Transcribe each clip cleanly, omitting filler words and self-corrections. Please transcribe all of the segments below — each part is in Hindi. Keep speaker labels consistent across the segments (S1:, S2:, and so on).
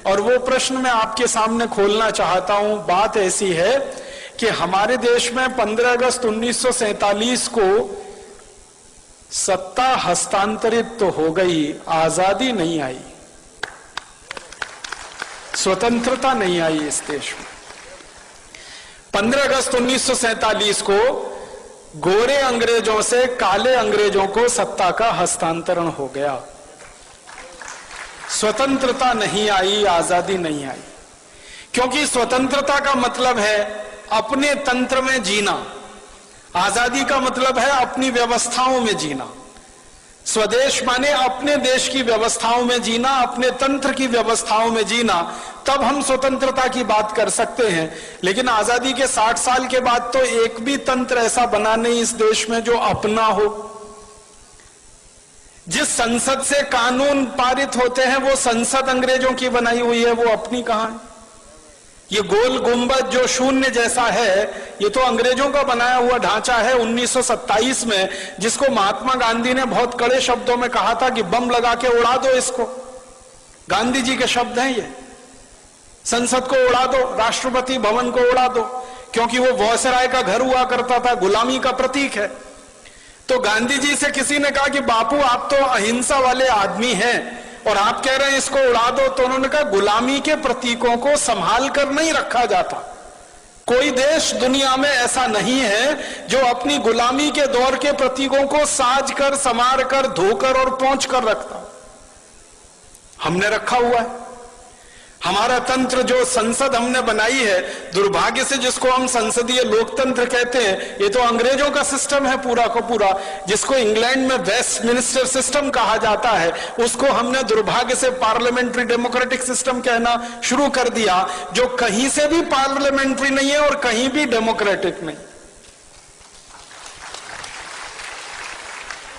S1: और वो प्रश्न मैं आपके सामने खोलना चाहता हूं। बात ऐसी है कि हमारे देश में 15 अगस्त 1947 को सत्ता हस्तांतरित तो हो गई, आजादी नहीं आई, स्वतंत्रता नहीं आई इस देश में। 15 अगस्त 1947 को गोरे अंग्रेजों से काले अंग्रेजों को सत्ता का हस्तांतरण हो गया। स्वतंत्रता नहीं आई, आजादी नहीं आई, क्योंकि स्वतंत्रता का मतलब है अपने तंत्र में जीना, आजादी का मतलब है अपनी व्यवस्थाओं में जीना। स्वदेश माने अपने देश की व्यवस्थाओं में जीना, अपने तंत्र की व्यवस्थाओं में जीना, तब हम स्वतंत्रता की बात कर सकते हैं। लेकिन आजादी के 60 साल के बाद तो एक भी तंत्र ऐसा बना नहीं इस देश में जो अपना हो। जिस संसद से कानून पारित होते हैं वो संसद अंग्रेजों की बनाई हुई है, वो अपनी कहां है? ये गोल गुंबद जो शून्य जैसा है, ये तो अंग्रेजों का बनाया हुआ ढांचा है 1927 में, जिसको महात्मा गांधी ने बहुत कड़े शब्दों में कहा था कि बम लगा के उड़ा दो इसको। गांधी जी के शब्द हैं ये। संसद को उड़ा दो, राष्ट्रपति भवन को उड़ा दो, क्योंकि वो वॉयसराय का घर हुआ करता था, गुलामी का प्रतीक है। तो गांधी जी से किसी ने कहा कि बापू आप तो अहिंसा वाले आदमी हैं और आप कह रहे हैं इसको उड़ा दो, तो उन्होंने कहा गुलामी के प्रतीकों को संभाल कर नहीं रखा जाता। कोई देश दुनिया में ऐसा नहीं है जो अपनी गुलामी के दौर के प्रतीकों को साज कर, संवार कर, धोकर और पोंछ कर रखता। हमने रखा हुआ है। हमारा तंत्र जो संसद हमने बनाई है, दुर्भाग्य से जिसको हम संसदीय लोकतंत्र कहते हैं, ये तो अंग्रेजों का सिस्टम है पूरा का पूरा, जिसको इंग्लैंड में वेस्टमिनिस्टर सिस्टम कहा जाता है, उसको हमने दुर्भाग्य से पार्लियामेंट्री डेमोक्रेटिक सिस्टम कहना शुरू कर दिया, जो कहीं से भी पार्लियामेंट्री नहीं है और कहीं भी डेमोक्रेटिक नहीं।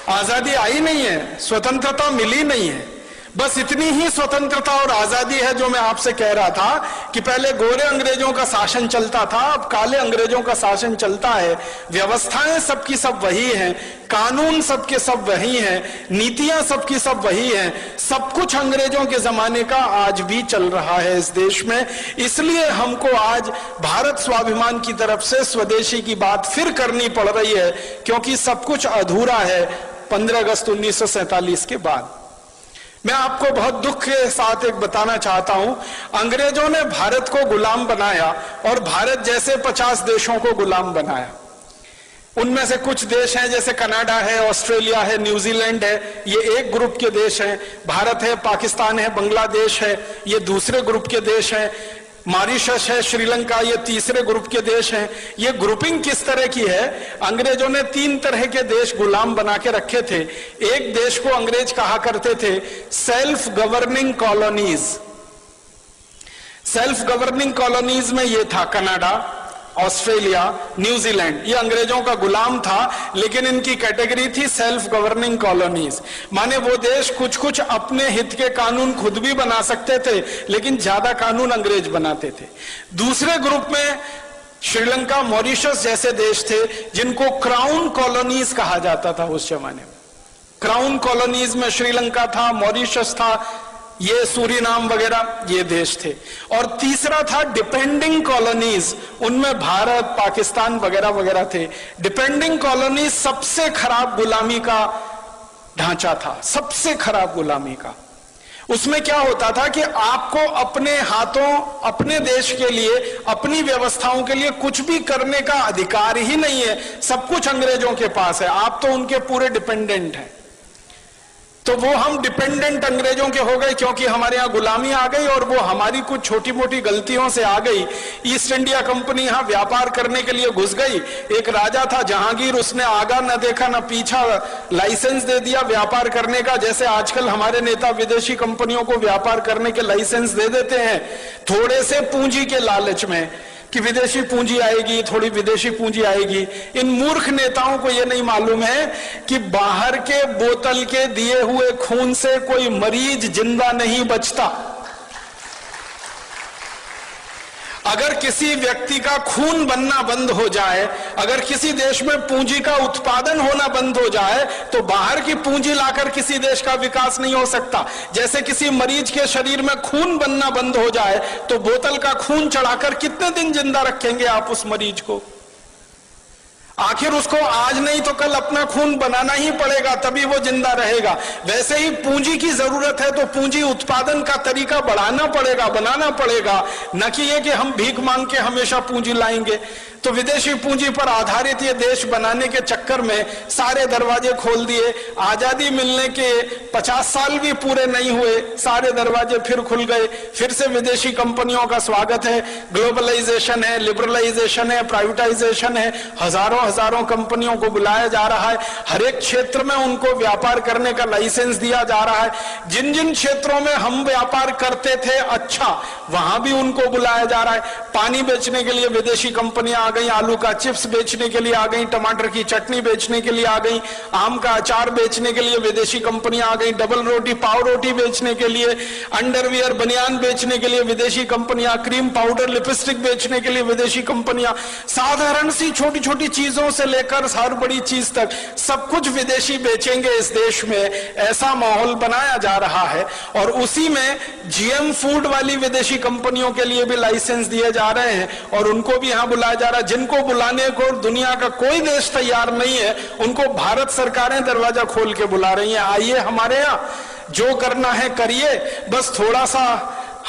S1: आजादी आई नहीं है, स्वतंत्रता मिली नहीं है। बस इतनी ही स्वतंत्रता और आजादी है जो मैं आपसे कह रहा था कि पहले गोरे अंग्रेजों का शासन चलता था, अब काले अंग्रेजों का शासन चलता है। व्यवस्थाएं सबकी सब वही हैं, कानून सबके सब वही हैं, नीतियां सबकी सब वही हैं। सब कुछ अंग्रेजों के जमाने का आज भी चल रहा है इस देश में। इसलिए हमको आज भारत स्वाभिमान की तरफ से स्वदेशी की बात फिर करनी पड़ रही है, क्योंकि सब कुछ अधूरा है 15 अगस्त 1947 के बाद। मैं आपको बहुत दुख के साथ एक बताना चाहता हूं, अंग्रेजों ने भारत को गुलाम बनाया और भारत जैसे 50 देशों को गुलाम बनाया। उनमें से कुछ देश हैं जैसे कनाडा है, ऑस्ट्रेलिया है, न्यूजीलैंड है, ये एक ग्रुप के देश हैं। भारत है, पाकिस्तान है, बांग्लादेश है, ये दूसरे ग्रुप के देश हैं। मॉरिशस है, श्रीलंका, ये तीसरे ग्रुप के देश हैं। ये ग्रुपिंग किस तरह की है? अंग्रेजों ने 3 तरह के देश गुलाम बना के रखे थे। एक देश को अंग्रेज कहा करते थे self governing colonies. Self governing colonies में ये था कनाडा, ऑस्ट्रेलिया, न्यूजीलैंड, ये अंग्रेजों का गुलाम था, लेकिन इनकी कैटेगरी थी सेल्फ गवर्निंग कॉलोनीज। माने वो देश कुछ कुछ अपने हित के कानून खुद भी बना सकते थे, लेकिन ज्यादा कानून अंग्रेज बनाते थे। दूसरे ग्रुप में श्रीलंका, मॉरिशस जैसे देश थे, जिनको क्राउन कॉलोनीज कहा जाता था उस जमाने में। क्राउन कॉलोनीज में श्रीलंका था, मॉरिशस था, ये सूरीनाम वगैरह ये देश थे। और तीसरा था डिपेंडिंग कॉलोनीज, उनमें भारत, पाकिस्तान वगैरह वगैरह थे। डिपेंडिंग कॉलोनीज सबसे खराब गुलामी का ढांचा था, सबसे खराब गुलामी का। उसमें क्या होता था कि आपको अपने हाथों, अपने देश के लिए, अपनी व्यवस्थाओं के लिए कुछ भी करने का अधिकार ही नहीं है। सब कुछ अंग्रेजों के पास है, आप तो उनके पूरे डिपेंडेंट हैं। तो वो हम डिपेंडेंट अंग्रेजों के हो गए, क्योंकि हमारे यहाँ गुलामी आ गई और वो हमारी कुछ छोटी मोटी गलतियों से आ गई। ईस्ट इंडिया कंपनी यहाँ व्यापार करने के लिए घुस गई। एक राजा था जहांगीर, उसने आगा न देखा न पीछा, लाइसेंस दे दिया व्यापार करने का। जैसे आजकल हमारे नेता विदेशी कंपनियों को व्यापार करने के लाइसेंस दे देते हैं, थोड़े से पूंजी के लालच में कि विदेशी पूंजी आएगी, थोड़ी विदेशी पूंजी आएगी। इन मूर्ख नेताओं को यह नहीं मालूम है कि बाहर के बोतल के दिए हुए खून से कोई मरीज जिंदा नहीं बचता। अगर किसी व्यक्ति का खून बनना बंद हो जाए, अगर किसी देश में पूंजी का उत्पादन होना बंद हो जाए, तो बाहर की पूंजी लाकर किसी देश का विकास नहीं हो सकता। जैसे किसी मरीज के शरीर में खून बनना बंद हो जाए तो बोतल का खून चढ़ाकर कितने दिन जिंदा रखेंगे आप उस मरीज को? आखिर उसको आज नहीं तो कल अपना खून बनाना ही पड़ेगा, तभी वो जिंदा रहेगा। वैसे ही पूंजी की जरूरत है तो पूंजी उत्पादन का तरीका बढ़ाना पड़ेगा, बनाना पड़ेगा, न कि ये कि हम भीख मांग के हमेशा पूंजी लाएंगे। तो विदेशी पूंजी पर आधारित ये देश बनाने के चक्कर में सारे दरवाजे खोल दिए। आजादी मिलने के 50 साल भी पूरे नहीं हुए, सारे दरवाजे फिर खुल गए। फिर से विदेशी कंपनियों का स्वागत है। ग्लोबलाइजेशन है, लिबरलाइजेशन है, प्राइवेटाइजेशन है, हजारों कंपनियों को बुलाया जा रहा है। हर एक क्षेत्र में उनको व्यापार करने का लाइसेंस दिया जा रहा है। जिन जिन क्षेत्रों में हम व्यापार करते थे अच्छा, वहां भी उनको बुलाया जा रहा है। पानी बेचने के लिए विदेशी कंपनियां आ गई, आलू का चिप्स बेचने के लिए आ गई, टमाटर की चटनी बेचने के लिए आ गई, आम का अचार बेचने के लिए विदेशी कंपनियां आ गई, डबल रोटी पाव रोटी बेचने के लिए, अंडरवियर बनियान बेचने के लिए विदेशी कंपनियां, क्रीम पाउडर लिपस्टिक बेचने के लिए विदेशी कंपनियां, साधारण सी छोटी छोटी चीजों से लेकर हर बड़ी चीज तक सब कुछ विदेशी बेचेंगे इस देश में, ऐसा माहौल बनाया जा रहा है। और उसी में जीएम फूड वाली विदेशी कंपनियों के लिए भी लाइसेंस दिए जा रहे हैं और उनको भी यहां बुलाया जा रहा है। जिनको बुलाने को दुनिया का कोई देश तैयार नहीं है, उनको भारत सरकारें दरवाजा खोल के बुला रही हैं, आइए हमारे यहां, जो करना है करिए, बस थोड़ा सा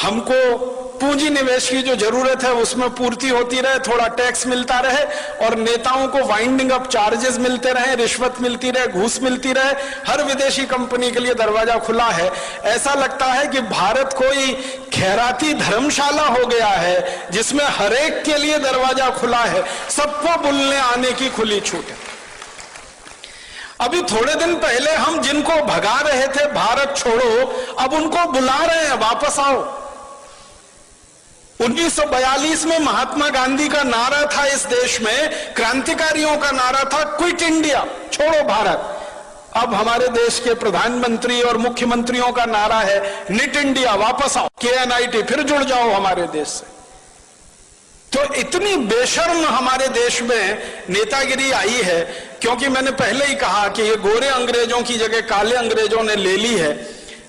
S1: हमको पूंजी निवेश की जो जरूरत है उसमें पूर्ति होती रहे, थोड़ा टैक्स मिलता रहे और नेताओं को वाइंडिंग अप चार्जेस मिलते रहे, रिश्वत मिलती रहे, घूस मिलती रहे। हर विदेशी कंपनी के लिए दरवाजा खुला है। ऐसा लगता है कि भारत कोई खैराती धर्मशाला हो गया है जिसमें हर एक के लिए दरवाजा खुला है, सबको बुलने आने की खुली छूट है। अभी थोड़े दिन पहले हम जिनको भगा रहे थे भारत छोड़ो, अब उनको बुला रहे हैं वापस आओ। 1942 में महात्मा गांधी का नारा था इस देश में, क्रांतिकारियों का नारा था क्विट इंडिया, छोड़ो भारत। अब हमारे देश के प्रधानमंत्री और मुख्यमंत्रियों का नारा है निट इंडिया, वापस आओ, KNIT, फिर जुड़ जाओ हमारे देश से। तो इतनी बेशर्म हमारे देश में नेतागिरी आई है, क्योंकि मैंने पहले ही कहा कि ये गोरे अंग्रेजों की जगह काले अंग्रेजों ने ले ली है।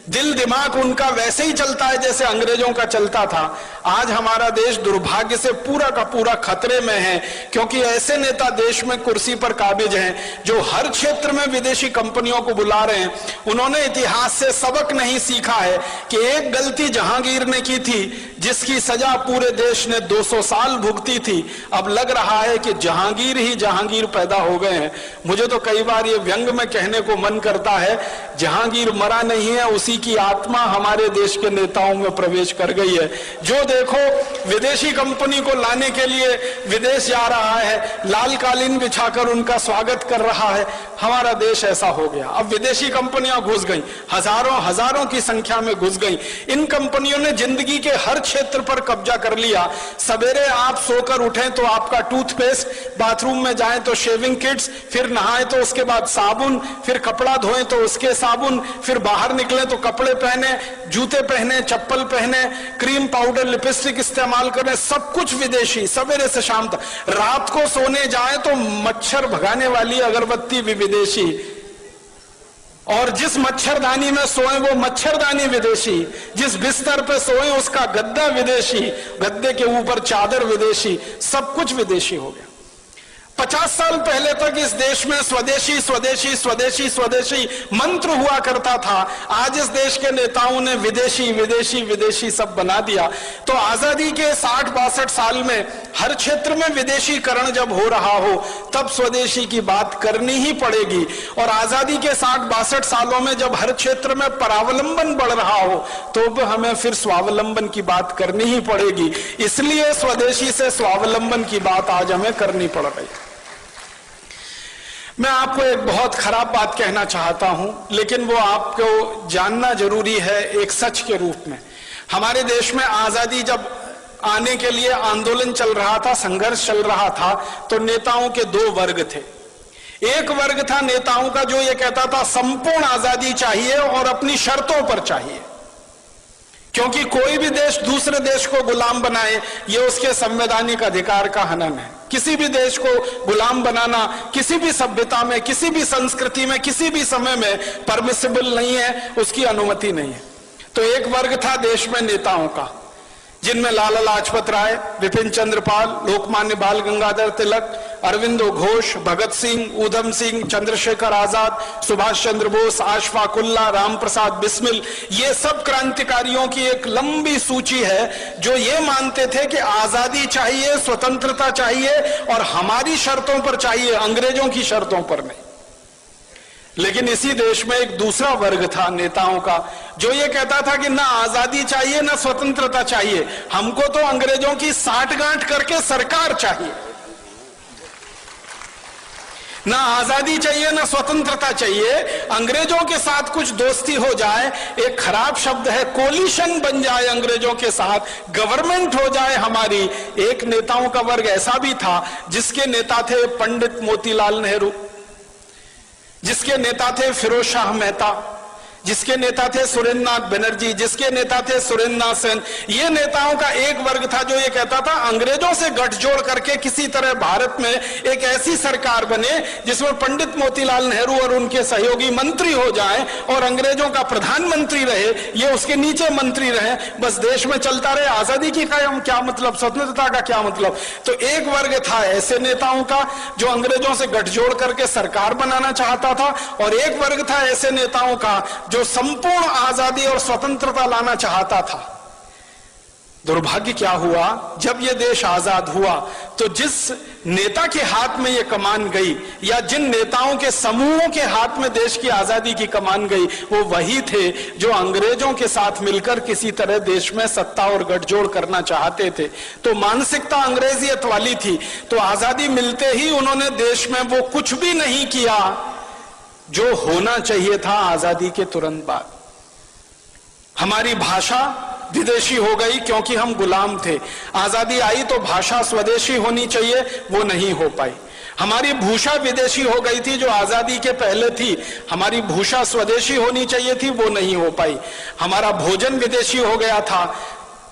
S1: दिल दिमाग उनका वैसे ही चलता है जैसे अंग्रेजों का चलता था। आज हमारा देश दुर्भाग्य से पूरा का पूरा खतरे में है, क्योंकि ऐसे नेता देश में कुर्सी पर काबिज हैं जो हर क्षेत्र में विदेशी कंपनियों को बुला रहे हैं। उन्होंने इतिहास से सबक नहीं सीखा है कि एक गलती जहांगीर ने की थी जिसकी सजा पूरे देश ने 200 साल भुगती थी। अब लग रहा है कि जहांगीर ही जहांगीर पैदा हो गए हैं। मुझे तो कई बार ये व्यंग में कहने को मन करता है, जहांगीर मरा नहीं है, उसी की आत्मा हमारे देश के नेताओं में प्रवेश कर गई है। जो देखो विदेशी कंपनी को लाने के लिए विदेश जा रहा है, लाल कालीन बिछाकर उनका स्वागत कर रहा है। हमारा देश ऐसा हो गया। अब विदेशी कंपनियां घुस गई, हजारों की संख्या में घुस गई। इन कंपनियों ने जिंदगी के हर क्षेत्र पर कब्जा कर लिया। सवेरे आप सोकर उठें तो आपका टूथपेस्ट, बाथरूम में जाएं तो शेविंग किट्स, फिर नहाए तो उसके बाद साबुन, फिर कपड़ा धोएं तो उसके साबुन, फिर बाहर निकले तो कपड़े पहने, जूते पहने, चप्पल पहने, क्रीम पाउडर लिपस्टिक इस्तेमाल करें, सब कुछ विदेशी। सवेरे से शाम तक, रात को सोने जाए तो मच्छर भगाने वाली अगरबत्ती भी विदेशी, और जिस मच्छरदानी में सोए वो मच्छरदानी विदेशी, जिस बिस्तर पे सोए उसका गद्दा विदेशी, गद्दे के ऊपर चादर विदेशी, सब कुछ विदेशी हो गया। 50 साल पहले तक इस देश में स्वदेशी स्वदेशी स्वदेशी स्वदेशी मंत्र हुआ करता था। आज इस देश के नेताओं ने विदेशी विदेशी विदेशी सब बना दिया। तो आजादी के 60-62 साल में हर क्षेत्र में विदेशीकरण जब हो रहा हो तब स्वदेशी की बात करनी ही पड़ेगी। और आजादी के 60-62 सालों में जब हर क्षेत्र में परावलंबन बढ़ रहा हो तो हमें फिर स्वावलंबन की बात करनी ही पड़ेगी। इसलिए स्वदेशी से स्वावलंबन की बात आज हमें करनी पड़ रही है। मैं आपको एक बहुत खराब बात कहना चाहता हूं, लेकिन वो आपको जानना जरूरी है एक सच के रूप में। हमारे देश में आजादी जब आने के लिए आंदोलन चल रहा था, संघर्ष चल रहा था, तो नेताओं के 2 वर्ग थे। एक वर्ग था नेताओं का जो ये कहता था संपूर्ण आजादी चाहिए और अपनी शर्तों पर चाहिए, क्योंकि कोई भी देश दूसरे देश को गुलाम बनाए ये उसके संवैधानिक अधिकार का हनन है। किसी भी देश को गुलाम बनाना किसी भी सभ्यता में, किसी भी संस्कृति में, किसी भी समय में परमिसिबल नहीं है, उसकी अनुमति नहीं है। तो एक वर्ग था देश में नेताओं का, जिनमें लाला लाजपत राय, विपिन चंद्र पाल, लोकमान्य बाल गंगाधर तिलक, अरविंदो घोष, भगत सिंह, ऊधम सिंह, चंद्रशेखर आजाद, सुभाष चंद्र बोस, अशफाक उल्लाह, राम प्रसाद बिस्मिल, ये सब क्रांतिकारियों की एक लंबी सूची है जो ये मानते थे कि आजादी चाहिए, स्वतंत्रता चाहिए और हमारी शर्तों पर चाहिए, अंग्रेजों की शर्तों पर नहीं। लेकिन इसी देश में एक दूसरा वर्ग था नेताओं का जो ये कहता था कि ना आजादी चाहिए ना स्वतंत्रता चाहिए, हमको तो अंग्रेजों की साठगांठ करके सरकार चाहिए। ना आजादी चाहिए ना स्वतंत्रता चाहिए, अंग्रेजों के साथ कुछ दोस्ती हो जाए, एक खराब शब्द है, कोलिशन बन जाए अंग्रेजों के साथ, गवर्नमेंट हो जाए हमारी। एक नेताओं का वर्ग ऐसा भी था जिसके नेता थे पंडित मोतीलाल नेहरू, जिसके नेता थे फिरोज शाह मेहता, जिसके नेता थे सुरेंद्र नाथ बनर्जी, जिसके नेता थे सुरेंद्र नाथ सेन। ये नेताओं का एक वर्ग था जो ये कहता था अंग्रेजों से गठजोड़ करके किसी तरह भारत में एक ऐसी सरकार बने जिसमें पंडित मोतीलाल नेहरू और उनके सहयोगी मंत्री हो जाएं और अंग्रेजों का प्रधानमंत्री रहे, ये उसके नीचे मंत्री रहे, बस देश में चलता रहे। आजादी की क्या मतलब, स्वतंत्रता का क्या मतलब। तो एक वर्ग था ऐसे नेताओं का जो अंग्रेजों से गठजोड़ करके सरकार बनाना चाहता था, और एक वर्ग था ऐसे नेताओं का जो संपूर्ण आजादी और स्वतंत्रता लाना चाहता था। दुर्भाग्य क्या हुआ, जब यह देश आजाद हुआ तो जिस नेता के हाथ में यह कमान गई या जिन नेताओं के समूहों के हाथ में देश की आजादी की कमान गई, वो वही थे जो अंग्रेजों के साथ मिलकर किसी तरह देश में सत्ता और गठजोड़ करना चाहते थे। तो मानसिकता अंग्रेजियत वाली थी। तो आजादी मिलते ही उन्होंने देश में वो कुछ भी नहीं किया जो होना चाहिए था आजादी के तुरंत बाद। हमारी भाषा विदेशी हो गई क्योंकि हम गुलाम थे। आजादी आई तो भाषा स्वदेशी होनी चाहिए, वो नहीं हो पाई। हमारी भूषा विदेशी हो गई थी जो आजादी के पहले थी, हमारी भूषा स्वदेशी होनी चाहिए थी, वो नहीं हो पाई। हमारा भोजन विदेशी हो गया था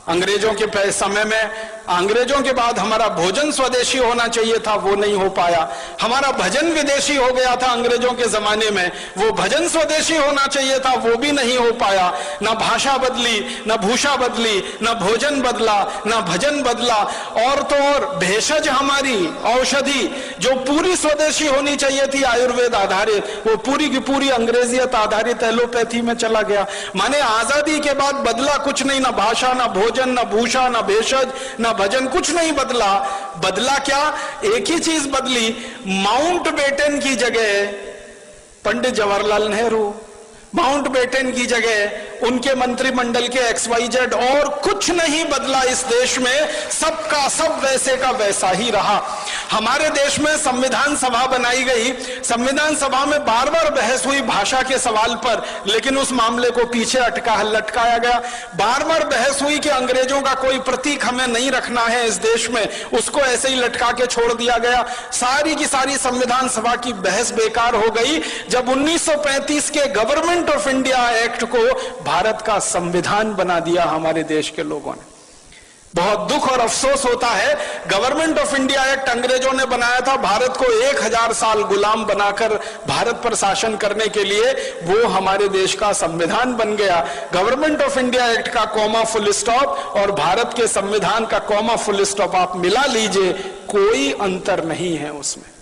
S1: अंग्रेजों के समय में, अंग्रेजों के बाद हमारा भोजन स्वदेशी होना चाहिए था, वो नहीं हो पाया। हमारा भजन विदेशी हो गया था अंग्रेजों के जमाने में, वो भजन स्वदेशी होना चाहिए था, वो भी नहीं हो पाया। ना भाषा बदली, ना भूषा बदली, ना भोजन बदला, ना भजन बदला। और तो और भेषज हमारी औषधि जो पूरी स्वदेशी होनी चाहिए थी आयुर्वेद आधारित, वो पूरी की पूरी अंग्रेजियत आधारित एलोपैथी में चला गया। माने आजादी के बाद बदला कुछ नहीं, ना भाषा, ना भोजन, ना भूषा, ना भेषज, ना भजन, कुछ नहीं बदला। बदला क्या, एक ही चीज बदली, माउंटबेटन की जगह पंडित जवाहरलाल नेहरू, माउंटबेटन की जगह उनके मंत्रिमंडल के XYZ, और कुछ नहीं बदला इस देश में। सबका सब वैसे का वैसा ही रहा। हमारे देश में संविधान सभा बनाई गई, संविधान सभा में बार बार बहस हुई भाषा के सवाल पर, लेकिन उस मामले को पीछे लटकाया गया। बार बार बहस हुई कि अंग्रेजों का कोई प्रतीक हमें नहीं रखना है इस देश में, उसको ऐसे ही लटका के छोड़ दिया गया। सारी की सारी संविधान सभा की बहस बेकार हो गई जब 1935 के गवर्नमेंट ऑफ इंडिया एक्ट को भारत का संविधान बना दिया हमारे देश के लोगों ने। बहुत दुख और अफसोस होता है, गवर्नमेंट ऑफ इंडिया एक्ट अंग्रेजों ने बनाया था भारत को 1000 साल गुलाम बनाकर भारत पर शासन करने के लिए, वो हमारे देश का संविधान बन गया। गवर्नमेंट ऑफ इंडिया एक्ट का कॉमा फुल स्टॉप और भारत के संविधान का कॉमा फुल स्टॉप आप मिला लीजिए, कोई अंतर नहीं है उसमें।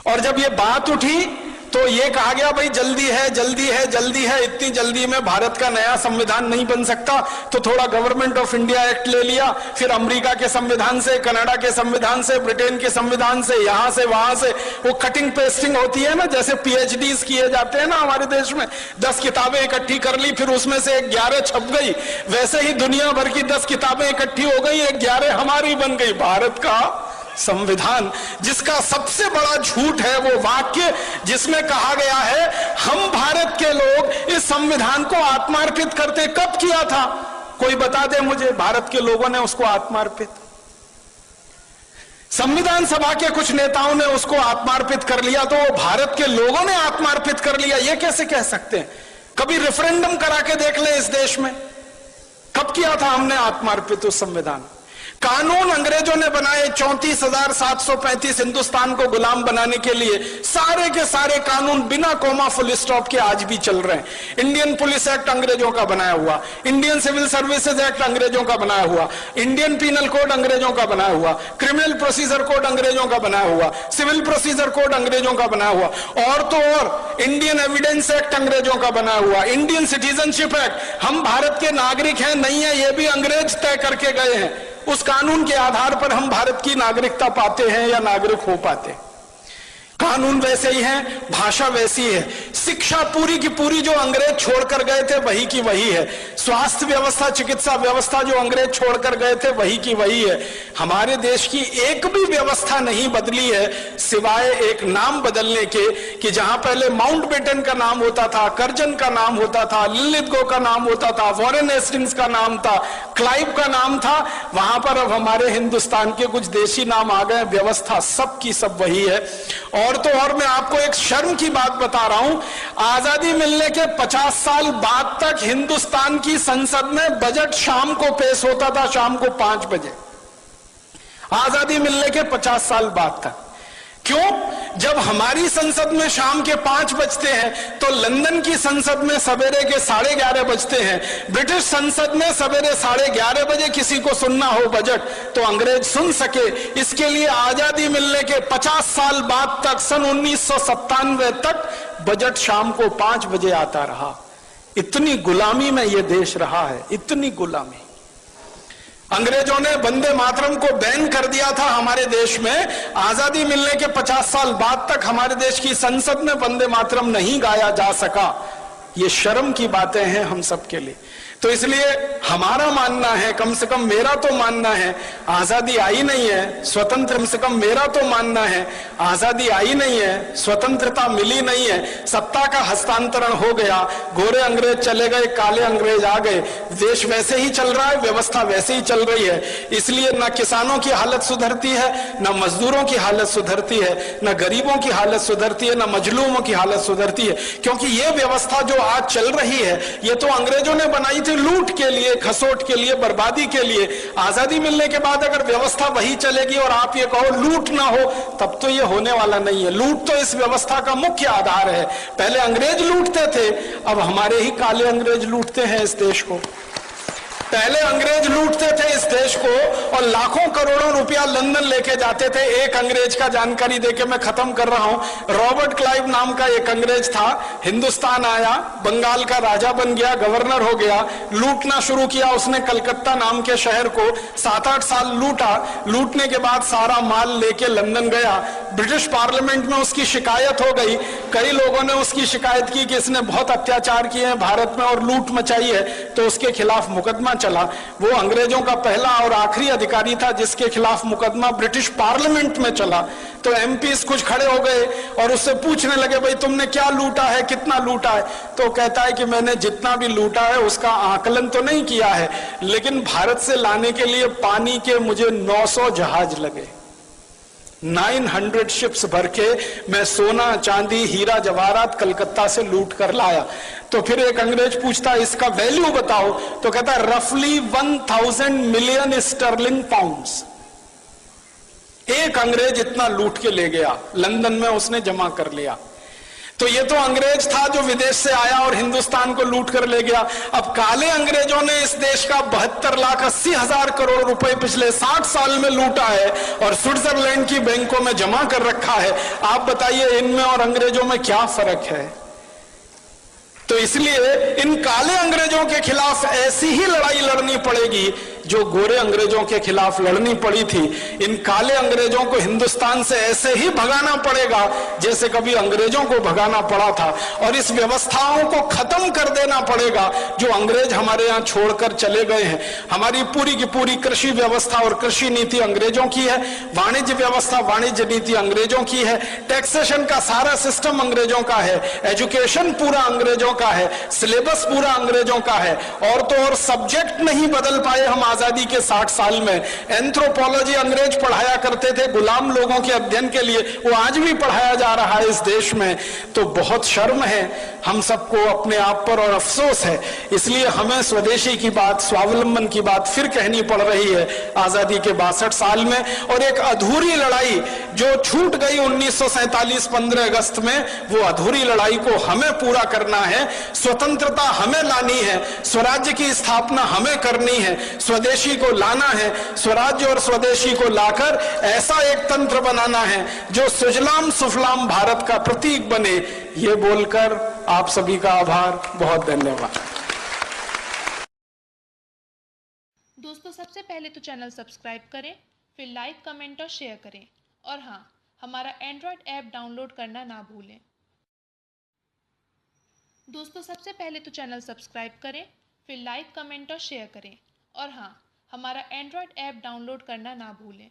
S1: और जब ये बात उठी तो ये कहा गया भाई जल्दी है, जल्दी है, जल्दी है, इतनी जल्दी में भारत का नया संविधान नहीं बन सकता, तो थोड़ा गवर्नमेंट ऑफ इंडिया एक्ट ले लिया, फिर अमेरिका के संविधान से, कनाडा के संविधान से, ब्रिटेन के संविधान से, यहां से वहां से वो कटिंग पेस्टिंग होती है ना, जैसे PhDs किए जाते हैं ना हमारे देश में। 10 किताबें इकट्ठी कर ली, फिर उसमें से 11 छप गई, वैसे ही दुनिया भर की 10 किताबें इकट्ठी हो गई, 11 हमारी बन गई। भारत का संविधान, जिसका सबसे बड़ा झूठ है वो वाक्य जिसमें कहा गया है हम भारत के लोग इस संविधान को आत्मार्पित करते। कब किया था कोई बता दे मुझे, भारत के लोगों ने उसको आत्मार्पित? संविधान सभा के कुछ नेताओं ने उसको आत्मार्पित कर लिया, तो वो भारत के लोगों ने आत्मार्पित कर लिया, ये कैसे कह सकते हैं? कभी रेफरेंडम करा के देख ले इस देश में, कब किया था हमने आत्मार्पित उस संविधान? कानून अंग्रेजों ने बनाए 34,735 हिंदुस्तान को गुलाम बनाने के लिए, सारे के सारे कानून बिना कोमा फुल स्टॉप के आज भी चल रहे हैं। इंडियन पुलिस एक्ट अंग्रेजों का बनाया हुआ, इंडियन सिविल सर्विसेज एक्ट अंग्रेजों का बनाया हुआ, इंडियन पीनल कोड अंग्रेजों का बनाया हुआ, क्रिमिनल प्रोसीजर कोड अंग्रेजों का बनाया हुआ, सिविल प्रोसीजर कोड अंग्रेजों का बनाया हुआ, और तो और इंडियन एविडेंस एक्ट अंग्रेजों का बनाया हुआ, इंडियन सिटीजनशिप एक्ट। हम भारत के नागरिक हैं नहीं है, ये भी अंग्रेज तय करके गए हैं। उस कानून के आधार पर हम भारत की नागरिकता पाते हैं या नागरिक हो पाते हैं। कानून वैसे ही है, भाषा वैसी है, शिक्षा पूरी की पूरी जो अंग्रेज छोड़कर गए थे वही की वही है, स्वास्थ्य व्यवस्था, चिकित्सा व्यवस्था जो अंग्रेज छोड़कर गए थे वही की वही है। हमारे देश की एक भी व्यवस्था नहीं बदली है सिवाय एक नाम बदलने के, कि जहां पहले माउंटबेटन का नाम होता था, कर्जन का नाम होता था, लिलिथगो का नाम होता था, वॉरेन हेस्टिंग्स का नाम था, क्लाइव का नाम था, वहां पर अब हमारे हिंदुस्तान के कुछ देशी नाम आ गए। व्यवस्था सब की सब वही है। और तो और मैं आपको एक शर्म की बात बता रहा हूं, आजादी मिलने के 50 साल बाद तक हिंदुस्तान की संसद में बजट शाम को पेश होता था, शाम को 5 बजे। आजादी मिलने के 50 साल बाद तक। क्यों? जब हमारी संसद में शाम के 5 बजते हैं तो लंदन की संसद में सवेरे के 11:30 बजते हैं। ब्रिटिश संसद में सवेरे 11:30 बजे किसी को सुनना हो बजट तो अंग्रेज सुन सके, इसके लिए आजादी मिलने के 50 साल बाद तक, सन 1997 तक बजट शाम को 5 बजे आता रहा। इतनी गुलामी में यह देश रहा है, इतनी गुलामी। अंग्रेजों ने वंदे मातरम को बैन कर दिया था हमारे देश में। आजादी मिलने के 50 साल बाद तक हमारे देश की संसद में वंदे मातरम नहीं गाया जा सका। ये शर्म की बातें हैं हम सबके लिए। तो इसलिए हमारा मानना है, कम से कम मेरा तो मानना है, आजादी आई नहीं है, स्वतंत्र, कम से कम मेरा तो मानना है, आजादी आई नहीं है, स्वतंत्रता मिली नहीं है, सत्ता का हस्तांतरण हो गया, गोरे अंग्रेज चले गए, काले अंग्रेज आ गए, देश वैसे ही चल रहा है, व्यवस्था वैसे ही चल रही है। इसलिए न किसानों की हालत सुधरती है, न मजदूरों की हालत सुधरती है, न गरीबों की हालत सुधरती है, न मजलूमों की हालत सुधरती है। क्योंकि ये व्यवस्था जो आज चल रही है ये तो अंग्रेजों ने बनाई थी लूट के लिए, खसोट के लिए, बर्बादी के लिए। आजादी मिलने के बाद अगर व्यवस्था वही चलेगी और आप ये कहो लूट ना हो, तब तो ये होने वाला नहीं है। लूट तो इस व्यवस्था का मुख्य आधार है। पहले अंग्रेज लूटते थे, अब हमारे ही काले अंग्रेज लूटते हैं इस देश को। पहले अंग्रेज लूटते थे इस देश को और लाखों करोड़ों रुपया लंदन लेके जाते थे। एक अंग्रेज का जानकारी देके मैं खत्म कर रहा हूं। रॉबर्ट क्लाइव नाम का एक अंग्रेज था, हिंदुस्तान आया, बंगाल का राजा बन गया, गवर्नर हो गया, लूटना शुरू किया उसने कलकत्ता नाम के शहर को। 7-8 साल लूटा, लूटने के बाद सारा माल लेके लंदन गया। ब्रिटिश पार्लियामेंट में उसकी शिकायत हो गई। कई लोगों ने उसकी शिकायत की कि इसने बहुत अत्याचार किए हैं भारत में और लूट मचाई है, तो उसके खिलाफ मुकदमा चला। वो अंग्रेजों का पहला और आखिरी अधिकारी था जिसके खिलाफ मुकदमा ब्रिटिश पार्लियामेंट में चला। तो एमपीस कुछ खड़े हो गए और उससे पूछने लगे, भाई तुमने क्या लूटा है, कितना लूटा है? तो कहता है कि मैंने जितना भी लूटा है उसका आकलन तो नहीं किया है, लेकिन भारत से लाने के लिए पानी के मुझे 900 जहाज लगे, 900 शिप्स भर के मैं सोना, चांदी, हीरा जवाहरात कलकत्ता से लूट कर लाया। तो फिर एक अंग्रेज पूछता है इसका वैल्यू बताओ, तो कहता है रफली 1000 मिलियन स्टर्लिंग पाउंड्स। एक अंग्रेज इतना लूट के ले गया, लंदन में उसने जमा कर लिया। तो ये तो अंग्रेज था जो विदेश से आया और हिंदुस्तान को लूट कर ले गया। अब काले अंग्रेजों ने इस देश का 72,80,000 करोड़ रुपए पिछले 60 साल में लूटा है और स्विट्जरलैंड की बैंकों में जमा कर रखा है। आप बताइए इनमें और अंग्रेजों में क्या फर्क है? तो इसलिए इन काले अंग्रेजों के खिलाफ ऐसी ही लड़ाई लड़नी पड़ेगी जो गोरे अंग्रेजों के खिलाफ लड़नी पड़ी थी। इन काले अंग्रेजों को हिंदुस्तान से ऐसे ही भगाना पड़ेगा जैसे कभी अंग्रेजों को भगाना पड़ा था, और इस व्यवस्थाओं को खत्म कर देना पड़ेगा जो अंग्रेज हमारे यहाँ छोड़कर चले गए हैं। हमारी पूरी की पूरी कृषि व्यवस्था और कृषि नीति अंग्रेजों की है, वाणिज्य व्यवस्था, वाणिज्य नीति अंग्रेजों की है, टैक्सेशन का सारा सिस्टम अंग्रेजों का है, एजुकेशन पूरा अंग्रेजों का है, सिलेबस पूरा अंग्रेजों का है। और तो और सब्जेक्ट नहीं बदल पाए हम आजादी के 60 साल में। एंथ्रोपोलॉजी अंग्रेज पढ़ाया करते थे गुलाम लोगों के अध्ययन के लिए, वो आज भी पढ़ाया जा रहा है इस देश में। तो बहुत शर्म है हम सबको अपने आप पर और अफसोस है, इसलिए हमें स्वदेशी की बात, स्वावलंबन की बात फिर कहनी पड़ रही है आजादी के 62 साल में। और एक अधूरी लड़ाई जो छूट गई 1947 15 अगस्त में, वो अधूरी लड़ाई को हमें पूरा करना है। स्वतंत्रता हमें लानी है, स्वराज्य की स्थापना हमें करनी है, स्वदेशी को लाना है, स्वराज्य और स्वदेशी को लाकर ऐसा एक तंत्र बनाना है जो सुजलाम सुफलाम भारत का प्रतीक बने। ये बोलकर आप सभी का आभार, बहुत धन्यवाद।
S2: दोस्तों, सबसे पहले तो चैनल सब्सक्राइब करें, फिर लाइक, कमेंट और शेयर करें। और हाँ, हमारा एंड्रॉयड ऐप डाउनलोड करना ना भूलें। दोस्तों, सबसे पहले तो चैनल सब्सक्राइब करें, फिर लाइक, कमेंट और शेयर करें। और हाँ, हमारा एंड्रॉयड ऐप डाउनलोड करना ना भूलें।